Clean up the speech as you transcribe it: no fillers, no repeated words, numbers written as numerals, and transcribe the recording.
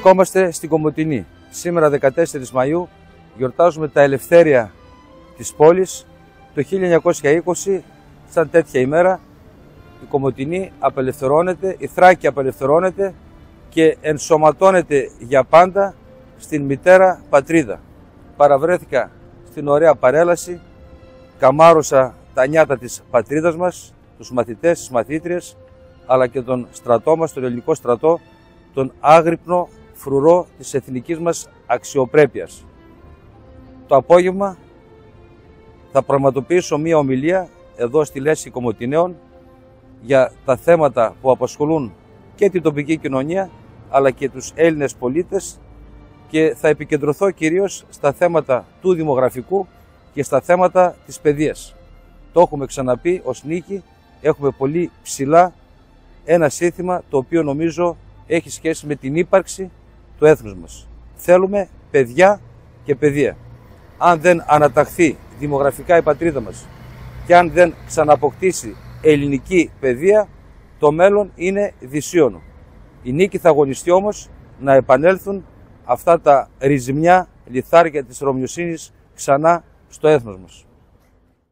Βρισκόμαστε στην Κομοτηνή. Σήμερα 14 Μαΐου γιορτάζουμε τα ελευθέρια της πόλης. Το 1920, σαν τέτοια ημέρα, η Κομοτηνή απελευθερώνεται, η Θράκη απελευθερώνεται και ενσωματώνεται για πάντα στην μητέρα πατρίδα. Παραβρέθηκα στην ωραία παρέλαση, καμάρωσα τα νιάτα της πατρίδας μας, τους μαθητές, τις μαθήτριες, αλλά και τον στρατό μας, τον ελληνικό στρατό, τον άγρυπνο φρουρό της εθνικής μας αξιοπρέπειας. Το απόγευμα θα πραγματοποιήσω μία ομιλία εδώ στη Λέσχη Κομοτηναίων για τα θέματα που απασχολούν και την τοπική κοινωνία αλλά και τους Έλληνες πολίτες και θα επικεντρωθώ κυρίως στα θέματα του δημογραφικού και στα θέματα της παιδείας. Το έχουμε ξαναπεί ως νίκη, έχουμε πολύ ψηλά ένα σύνθημα το οποίο νομίζω έχει σχέση με την ύπαρξη του έθνους μας. Θέλουμε παιδιά και παιδεία. Αν δεν αναταχθεί δημογραφικά η πατρίδα μας και αν δεν ξαναποκτήσει ελληνική παιδεία, το μέλλον είναι δυσίωνο. Η νίκη θα αγωνιστεί όμως να επανέλθουν αυτά τα ριζιμιά λιθάρια της Ρωμιοσύνης ξανά στο έθνος μας.